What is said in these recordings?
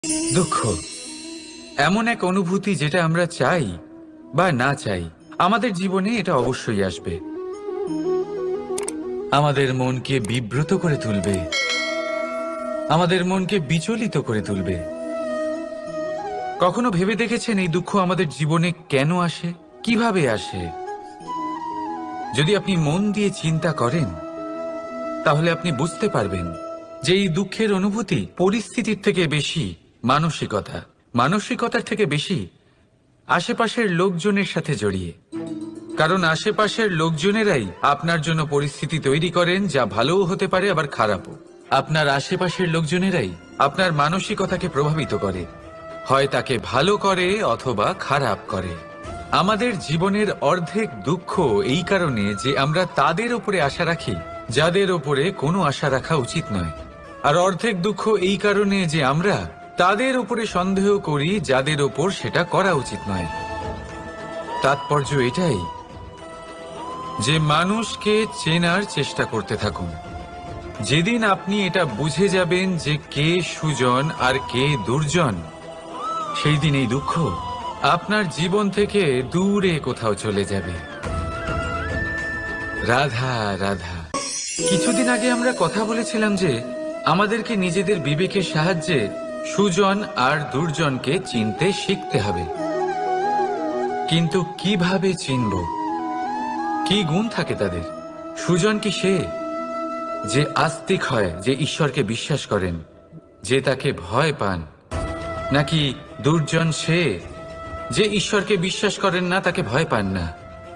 দুঃখ এমন এক অনুভূতি যেটা আমরা চাই বা না চাই, আমাদের জীবনে এটা অবশ্যই আসবে। আমাদের মনকে বিব্রত করে তুলবে, আমাদের মনকে বিচলিত করে তুলবে। কখনো ভেবে দেখেছেন এই দুঃখ আমাদের জীবনে কেন আসে, কিভাবে আসে? যদি আপনি মন দিয়ে চিন্তা করেন তাহলে আপনি বুঝতে পারবেন যে এই দুঃখের অনুভূতি পরিস্থিতির থেকে বেশি মানসিকতার থেকে বেশি আশেপাশের লোকজনের সাথে জড়িয়ে। কারণ আশেপাশের লোকজনেরাই আপনার জন্য পরিস্থিতি তৈরি করেন, যা ভালোও হতে পারে আবার খারাপও। আপনার আশেপাশের লোকজনেরাই আপনার মানসিকতাকে প্রভাবিত করে, হয় তাকে ভালো করে অথবা খারাপ করে। আমাদের জীবনের অর্ধেক দুঃখ এই কারণে যে আমরা তাদের উপরে আশা রাখি যাদের ওপরে কোনো আশা রাখা উচিত নয়, আর অর্ধেক দুঃখ এই কারণে যে আমরা তাদের উপরে সন্দেহ করি যাদের ওপর সেটা করা উচিত নয়। তাৎপর্য এটাই যে মানুষকে চেনার চেষ্টা করতে থাকুন। যেদিন আপনি এটা বুঝে যাবেন যে কে সুজন আর কে দুর্জন, সেই দিন এই দুঃখ আপনার জীবন থেকে দূরে কোথাও চলে যাবে। রাধা রাধা। কিছুদিন আগে আমরা কথা বলেছিলাম যে আমাদেরকে নিজেদের বিবেকের সাহায্যে সুজন আর দুর্জনকে চিনতে শিখতে হবে। কিন্তু কিভাবে চিনব? কি গুণ থাকে তাদের? সুজন কি সে যে আস্তিক হয়, যে ঈশ্বরকে বিশ্বাস করেন, যে তাকে ভয় পান? নাকি দুর্জন সে যে ঈশ্বরকে বিশ্বাস করেন না, তাকে ভয় পান না,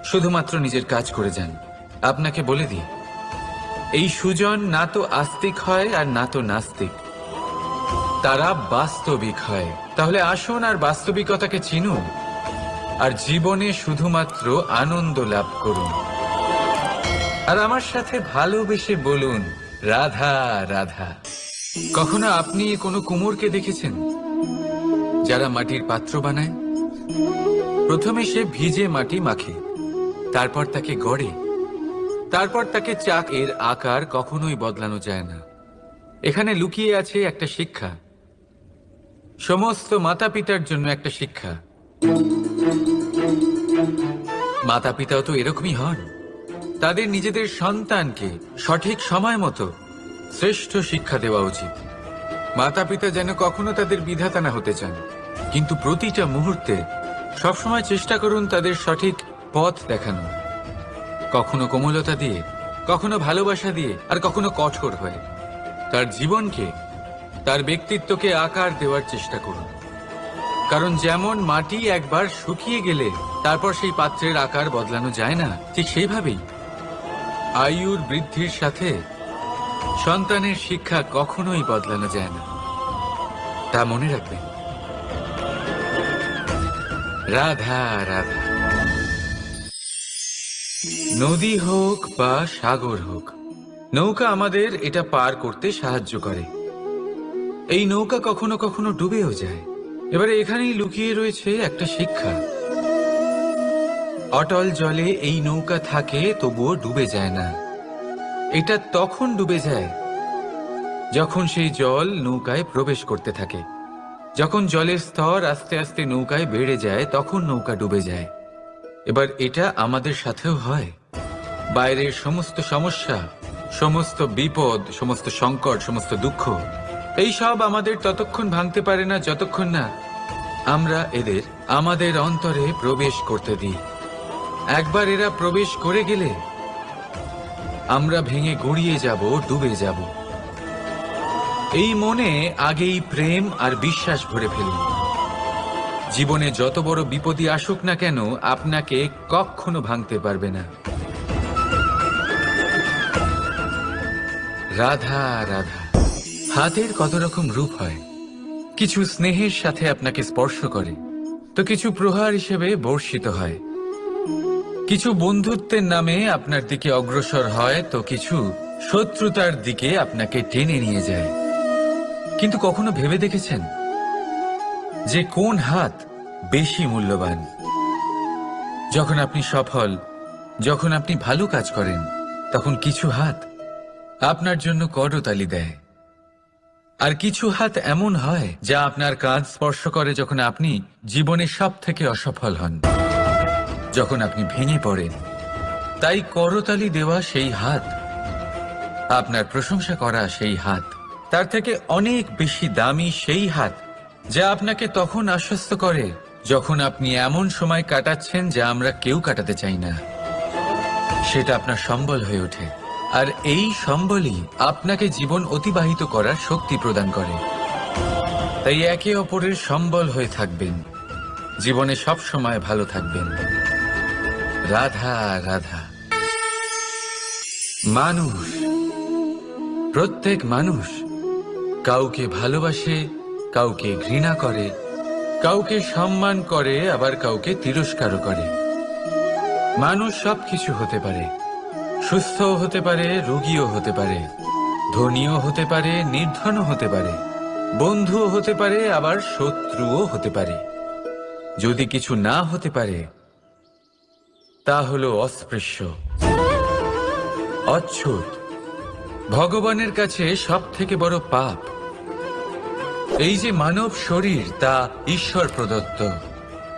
শুধুমাত্র নিজের কাজ করে যান? আপনাকে বলে দিই, এই সুজন না তো আস্তিক হয় আর না তো নাস্তিক, তারা বাস্তবিক হয়। তাহলে আসুন আর বাস্তবিকতাকে চিনুন আর জীবনে শুধুমাত্র আনন্দ লাভ করুন। আর আমার সাথে ভালোবেসে বলুন রাধা রাধা। কখনো আপনি কোনো কুমোরকে দেখেছেন যারা মাটির পাত্র বানায়? প্রথমে সে ভিজে মাটি মাখে, তারপর তাকে গড়ে, তারপর তাকে চাক। এর আকার কখনোই বদলানো যায় না। এখানে লুকিয়ে আছে একটা শিক্ষা, সমস্ত মাতা পিতার জন্য একটা শিক্ষা। মাতা পিতাও তো এরকমই হন, তাদের নিজেদের সন্তানকে সঠিক সময় মতো শ্রেষ্ঠ শিক্ষা দেওয়া উচিত। মাতা পিতা যেন কখনো তাদের বিধাতা না হতে চান, কিন্তু প্রতিটা মুহূর্তে সবসময় চেষ্টা করুন তাদের সঠিক পথ দেখানো। কখনো কোমলতা দিয়ে, কখনো ভালোবাসা দিয়ে, আর কখনো কঠোর হয়ে তার জীবনকে, তার ব্যক্তিত্বকে আকার দেওয়ার চেষ্টা করুন। কারণ যেমন মাটি একবার শুকিয়ে গেলে তারপর সেই পাত্রের আকার বদলানো যায় না, ঠিক সেইভাবেই আয়ুর বৃদ্ধির সাথে সন্তানের শিক্ষা কখনোই বদলানো যায় না। তা মনে রাখবেন। রাধা রাধা। নদী হোক বা সাগর হোক, নৌকা আমাদের এটা পার করতে সাহায্য করে। এই নৌকা কখনো কখনো ডুবেও যায়। এবারে এখানেই লুকিয়ে রয়েছে একটা শিক্ষা। অটল জলে এই নৌকা থাকে, তবুও ডুবে যায় না। এটা তখন ডুবে যায় যখন সেই জল নৌকায় প্রবেশ করতে থাকে। যখন জলের স্তর আস্তে আস্তে নৌকায় বেড়ে যায়, তখন নৌকা ডুবে যায়। এবার এটা আমাদের সাথেও হয়। বাইরের সমস্ত সমস্যা, সমস্ত বিপদ, সমস্ত সংকট, সমস্ত দুঃখ, এই সব আমাদের ততক্ষণ ভাঙতে পারে না যতক্ষণ না আমরা এদের আমাদের অন্তরে প্রবেশ করতে দিই। একবার এরা প্রবেশ করে গেলে আমরা ভেঙে গড়িয়ে যাব, ডুবে যাব। এই মনে আগেই প্রেম আর বিশ্বাস ভরে ফেলুন। জীবনে যত বড় বিপদই আসুক না কেন, আপনাকে কখনো ভাঙতে পারবে না। রাধা রাধা। হাতের কত রকম রূপ হয়। কিছু স্নেহের সাথে আপনাকে স্পর্শ করে, তো কিছু প্রহার হিসেবে বর্ষিত হয়। কিছু বন্ধুত্বের নামে আপনার দিকে অগ্রসর হয়, তো কিছু শত্রুতার দিকে আপনাকে টেনে নিয়ে যায়। কিন্তু কখনো ভেবে দেখেছেন যে কোন হাত বেশি মূল্যবান? যখন আপনি সফল, যখন আপনি ভালো কাজ করেন, তখন কিছু হাত আপনার জন্য করতালি দেয়। আর কিছু হাত এমন হয় যা আপনার কাঁধ স্পর্শ করে যখন আপনি জীবনে সব থেকে অসফল হন, যখন আপনি ভেঙে পড়েন। তাই করতালি দেওয়া সেই হাত, আপনার প্রশংসা করা সেই হাত, তার থেকে অনেক বেশি দামি সেই হাত যা আপনাকে তখন আশ্বস্ত করে যখন আপনি এমন সময় কাটাচ্ছেন যা আমরা কেউ কাটাতে চাই না। সেটা আপনার সম্বল হয়ে ওঠে, আর এই সম্বলই আপনাকে জীবন অতিবাহিত করার শক্তি প্রদান করে। তাই একে অপরের সম্বল হয়ে থাকবেন, জীবনে সব সময় ভালো থাকবেন। রাধা রাধা। মানুষ, প্রত্যেক মানুষ কাউকে ভালোবাসে, কাউকে ঘৃণা করে, কাউকে সম্মান করে, আবার কাউকে তিরস্কারও করে। মানুষ সবকিছু হতে পারে, সুস্থও হতে পারে, রোগীও হতে পারে, ধনীও হতে পারে, নির্ধনও হতে পারে, বন্ধুও হতে পারে, আবার শত্রুও হতে পারে। যদি কিছু না হতে পারে তা হলো অস্পৃশ্য, অচ্ছুত। ভগবানের কাছে সব থেকে বড় পাপ এই যে মানব শরীর, তা ঈশ্বর প্রদত্ত,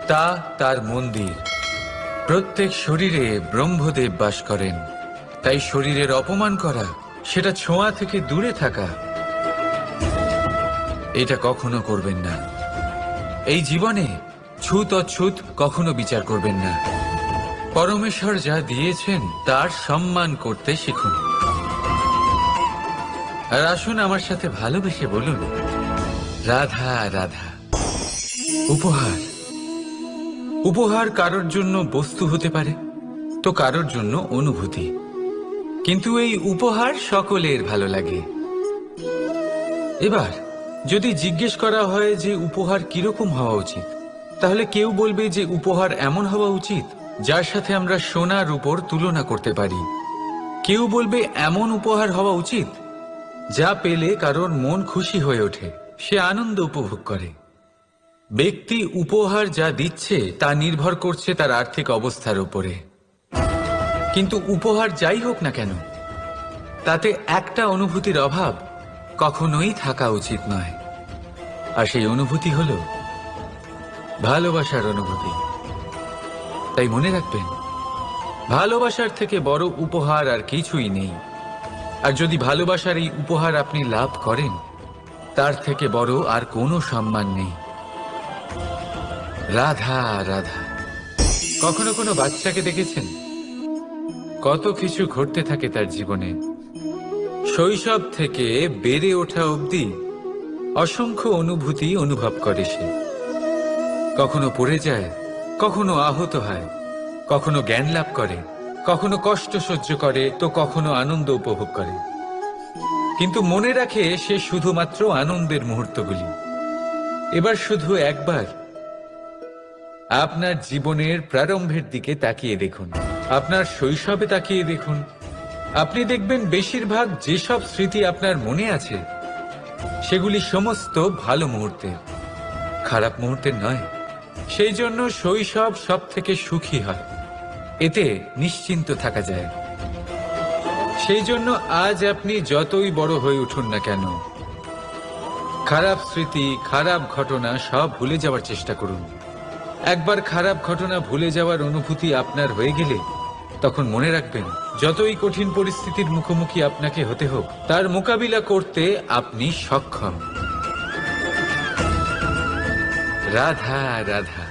তা তার মন্দির। প্রত্যেক শরীরে ব্রহ্মদেব বাস করেন, তাই শরীরের অপমান করা, সেটা ছোঁয়া থেকে দূরে থাকা, এটা কখনো করবেন না। এই জীবনে ছুত অছুত কখনো বিচার করবেন না। পরমেশ্বর যা দিয়েছেন তার সম্মান করতে শিখুন। আর আসুন আমার সাথে ভালোবেসে বলুন, রাধা রাধা। উপহার, উপহার কারোর জন্য বস্তু হতে পারে, তো কারোর জন্য অনুভূতি। কিন্তু এই উপহার সকলের ভালো লাগে। এবার যদি জিজ্ঞেস করা হয় যে উপহার কিরকম হওয়া উচিত, তাহলে কেউ বলবে যে উপহার এমন হওয়া উচিত যার সাথে আমরা সোনার উপর তুলনা করতে পারি। কেউ বলবে এমন উপহার হওয়া উচিত যা পেলে কারোর মন খুশি হয়ে ওঠে, সে আনন্দ উপভোগ করে। ব্যক্তি উপহার যা দিচ্ছে তা নির্ভর করছে তার আর্থিক অবস্থার উপরে। কিন্তু উপহার যাই হোক না কেন, তাতে একটা অনুভূতির অভাব কখনোই থাকা উচিত নয়। আর সেই অনুভূতি হলো ভালোবাসার অনুভূতি। তাই মনে রাখবেন, ভালোবাসার থেকে বড় উপহার আর কিছুই নেই। আর যদি ভালোবাসার এই উপহার আপনি লাভ করেন, তার থেকে বড় আর কোনো সম্মান নেই। রাধা রাধা। কখনো কোনো বাচ্চাকে দেখেছেন? কত কিছু ঘটতে থাকে তার জীবনে। শৈশব থেকে বেড়ে ওঠা অবধি অসংখ্য অনুভূতি অনুভব করে সে। কখনো পড়ে যায়, কখনো আহত হয়, কখনো জ্ঞান লাভ করে, কখনো কষ্ট সহ্য করে, তো কখনো আনন্দ উপভোগ করে। কিন্তু মনে রাখে সে শুধুমাত্র আনন্দের মুহূর্তগুলি। এবার শুধু একবার আপনার জীবনের প্রারম্ভের দিকে তাকিয়ে দেখুন, আপনার শৈশবে তাকিয়ে দেখুন। আপনি দেখবেন বেশিরভাগ যেসব স্মৃতি আপনার মনে আছে সেগুলি সমস্ত ভালো মুহূর্তের, খারাপ মুহূর্তের নয়। সেই জন্য শৈশব সব থেকে সুখী হয়, এতে নিশ্চিন্ত থাকা যায়। সেই জন্য আজ আপনি যতই বড় হয়ে উঠুন না কেন, খারাপ স্মৃতি, খারাপ ঘটনা সব ভুলে যাওয়ার চেষ্টা করুন। একবার খারাপ ঘটনা ভুলে যাওয়ার অনুভূতি আপনার হয়ে গেলে তখন মনে রাখবেন, যতই কঠিন পরিস্থিতির মুখোমুখি আপনাকে হতে হোক, তার মোকাবিলা করতে আপনি সক্ষম। রাধা রাধা।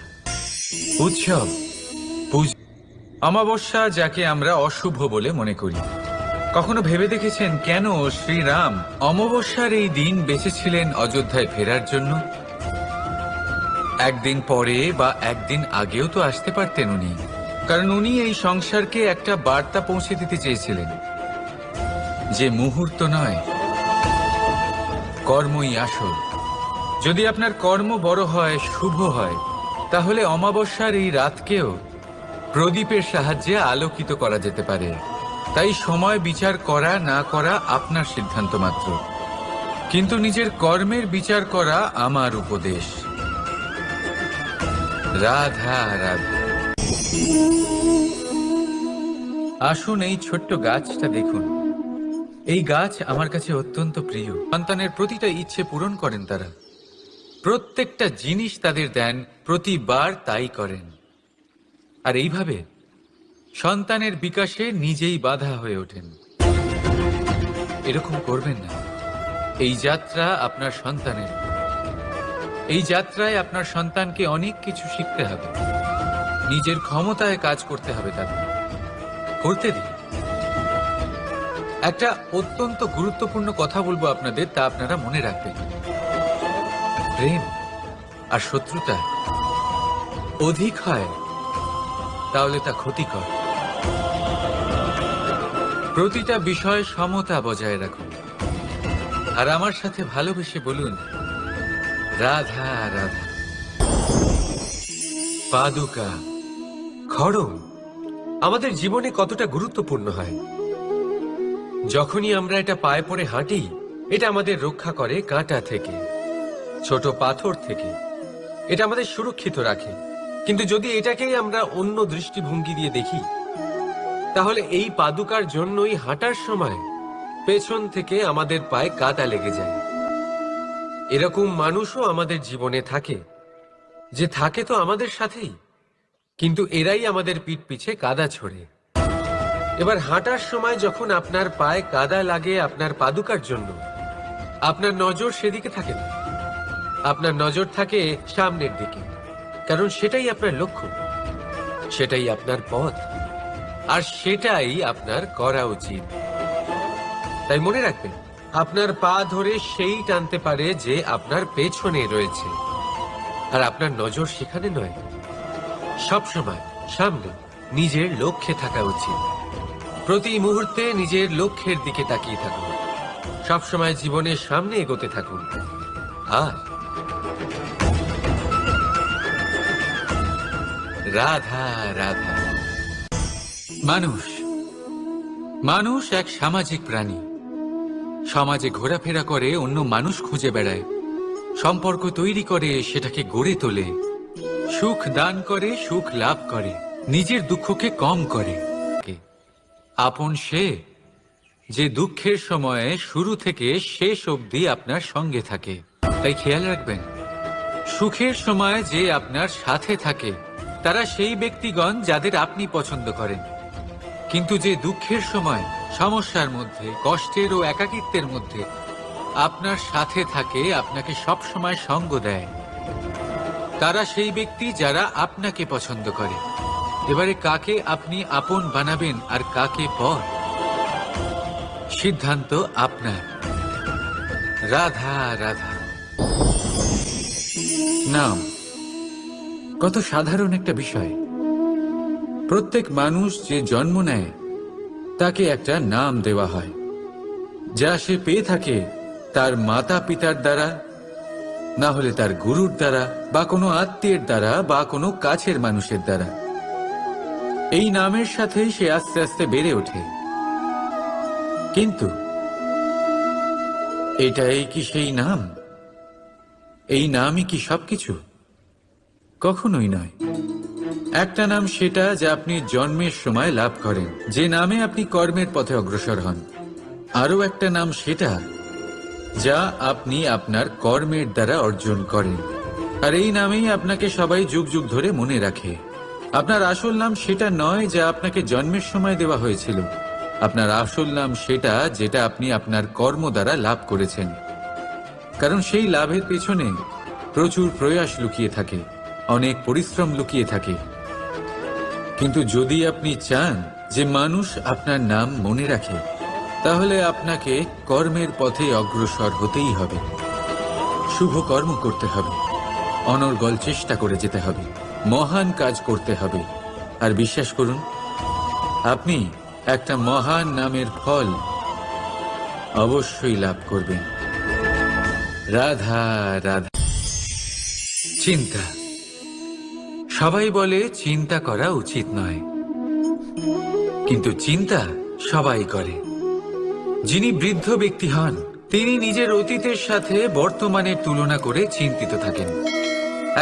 উৎসব, পূজা, অমাবস্যা যাকে আমরা অশুভ বলে মনে করি। কখনো ভেবে দেখেছেন কেন শ্রীরাম অমাবস্যার এই দিন বেঁচেছিলেন অযোধ্যায় ফেরার জন্য? একদিন পরে বা একদিন আগেও তো আসতে পারতেন উনি, কারণ উনি এই সংসারকে একটা বার্তা পৌঁছে দিতে চেয়েছিলেন যে মুহূর্ত নয়, কর্মই আসল। যদি আপনার কর্ম বড় হয়, শুভ হয়, তাহলে অমাবস্যার এই রাতকেও প্রদীপের সাহায্যে আলোকিত করা যেতে পারে। তাই সময় বিচার করা না করা আপনার সিদ্ধান্ত মাত্র, কিন্তু নিজের কর্মের বিচার করা আমার উপদেশ। রাধা রাধা। আসুন এই ছোট্ট গাছটা দেখুন। এই গাছ আমার কাছে অত্যন্ত প্রিয়। সন্তানের প্রতিটা ইচ্ছে পূরণ করেন তারা, প্রত্যেকটা জিনিস তাদের দেন, প্রতিবার তাই করেন। আর এইভাবে সন্তানের বিকাশে নিজেই বাধা হয়ে ওঠেন। এরকম করবেন না। এই যাত্রা আপনার সন্তানের। এই যাত্রায় আপনার সন্তানকে অনেক কিছু শিখতে হবে, নিজের ক্ষমতায় কাজ করতে হবে, তাদের করতে দিন। একটা অত্যন্ত গুরুত্বপূর্ণ কথা বলবো আপনাদের, তা আপনারা মনে রাখবেন। প্রেম আর শত্রুতা অধিক হয় তাহলে তা ক্ষতিকর। প্রতিটা বিষয়ে সমতা বজায় রাখুন। আর আমার সাথে ভালোবেসে বলুন, রাধা রাধা। পাদুকা, খড়ম আমাদের জীবনে কতটা গুরুত্বপূর্ণ হয়। যখনই আমরা এটা পায়ে পড়ে হাঁটি, এটা আমাদের রক্ষা করে কাঁটা থেকে, ছোট পাথর থেকে। এটা আমাদের সুরক্ষিত রাখে। কিন্তু যদি এটাকেই আমরা অন্য দৃষ্টিভঙ্গি দিয়ে দেখি, তাহলে এই পাদুকার জন্যই হাঁটার সময় পেছন থেকে আমাদের পায়ে কাঁটা লেগে যায়। এরকম মানুষও আমাদের জীবনে থাকে, যে থাকে তো আমাদের সাথেই, কিন্তু এরাই আমাদের পিঠ পিছে কাদা ছোড়ে। এবার হাঁটার সময় যখন আপনার পায়ে কাদা লাগে আপনার পাদুকার জন্য, আপনার নজর সেদিকে থাকে না, আপনার নজর থাকে সামনের দিকে, কারণ সেটাই আপনার লক্ষ্য, সেটাই আপনার পথ, আর সেটাই আপনার করা উচিত। তাই মনে রাখবেন, আপনার পা ধরে সেই টানতে পারে যে আপনার পেছনে রয়েছে, আর আপনার নজর সেখানে নয়। সবসময় সামনে নিজের লক্ষ্যে থাকা উচিত। প্রতি মুহূর্তে নিজের লক্ষ্যের দিকে তাকিয়ে থাকুন। সবসময় জীবনের সামনে এগোতে থাকুন। আর রাধা রাধা। মানুষ এক সামাজিক প্রাণী। সমাজে ঘোরাফেরা করে, অন্য মানুষ খুঁজে বেড়ায়, সম্পর্ক তৈরি করে, সেটাকে গড়ে তোলে, সুখ দান করে, সুখ লাভ করে, নিজের দুঃখকে কম করে। আপন সে যে দুঃখের সময়ে শুরু থেকে শেষ অবধি আপনার সঙ্গে থাকে। তাই খেয়াল রাখবেন, সুখের সময় যে আপনার সাথে থাকে তারা সেই ব্যক্তিগণ যাদের আপনি পছন্দ করেন। কিন্তু যে দুঃখের সময়, সমস্যার মধ্যে, কষ্টের ও একাকিত্বের মধ্যে আপনার সাথে থাকে, আপনাকে সব সময় সঙ্গ দেয়, তারা সেই ব্যক্তি যারা আপনাকে পছন্দ করে। এবারে কাকে আপনি আপন বানাবেন আর কাকে পর, সিদ্ধান্ত আপনার। রাধা রাধা। নাম কত সাধারণ একটা বিষয়। প্রত্যেক মানুষ যে জন্ম নেয় তাকে একটা নাম দেওয়া হয়, যা সে পেয়ে থাকে তার মাতা পিতার দ্বারা, না হলে তার গুরুর দ্বারা, বা কোনো আত্মীয়ের দ্বারা, বা কোনো কাছের মানুষের দ্বারা। এই নামের সাথেই সে আস্তে আস্তে বেড়ে ওঠে। কিন্তু এটাই কি সেই নাম? এই নামই কি সবকিছু? কখনোই নয়। একটা নাম সেটা যা আপনি জন্মের সময় লাভ করেন, যে নামে আপনি কর্মের পথে অগ্রসর হন। আরও একটা নাম সেটা যা আপনি আপনার কর্মের দ্বারা অর্জন করেন, আর এই নামেই আপনাকে সবাই যুগ যুগ ধরে মনে রাখে। আপনার আসল নাম সেটা নয় যা আপনাকে জন্মের সময় দেওয়া হয়েছিল। আপনার আসল নাম সেটা যেটা আপনি আপনার কর্ম দ্বারা লাভ করেছেন, কারণ সেই লাভের পেছনে প্রচুর প্রয়াস লুকিয়ে থাকে, অনেক পরিশ্রম লুকিয়ে থাকে। কিন্তু যদি আপনি চান যে মানুষ আপনার নাম মনে রাখে, তাহলে আপনাকে কর্মের পথে অগ্রসর হতেই হবে, শুভ কর্ম করতে হবে, অনর্গল চেষ্টা করে যেতে হবে, মহান কাজ করতে হবে। আর বিশ্বাস করুন, আপনি একটা মহান নামের ফল অবশ্যই লাভ করবেন। রাধা রাধা। চিন্তা। সবাই বলে চিন্তা করা উচিত নয়, কিন্তু চিন্তা সবাই করে। যিনি বৃদ্ধ ব্যক্তি হন, তিনি নিজের অতীতের সাথে বর্তমানের তুলনা করে চিন্তিত থাকেন।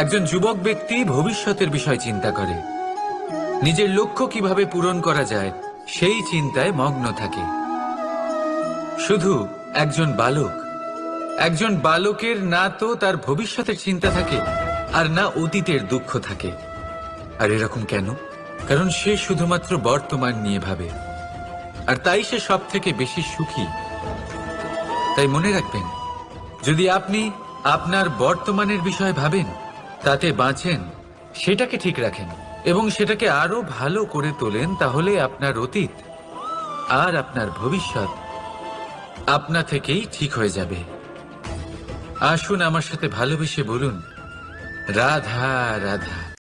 একজন যুবক ব্যক্তি ভবিষ্যতের বিষয় চিন্তা করে, নিজের লক্ষ্য কিভাবে পূরণ করা যায় সেই চিন্তায় মগ্ন থাকে। শুধু একজন বালক, একজন বালকের না তো তার ভবিষ্যতের চিন্তা থাকে আর না অতীতের দুঃখ থাকে। আর এরকম কেন? কারণ সে শুধুমাত্র বর্তমান নিয়ে ভাবে, আর তাই সে সব থেকে বেশি সুখী। তাই মনে রাখবেন, যদি আপনি আপনার বর্তমানের বিষয় ভাবেন, তাতে বাঁচেন, সেটাকে ঠিক রাখেন এবং সেটাকে আরো ভালো করে তোলেন, তাহলে আপনার অতীত আর আপনার ভবিষ্যৎ আপনা থেকেই ঠিক হয়ে যাবে। আসুন আমার সাথে ভালোবেসে বলুন, রাধা রাধা।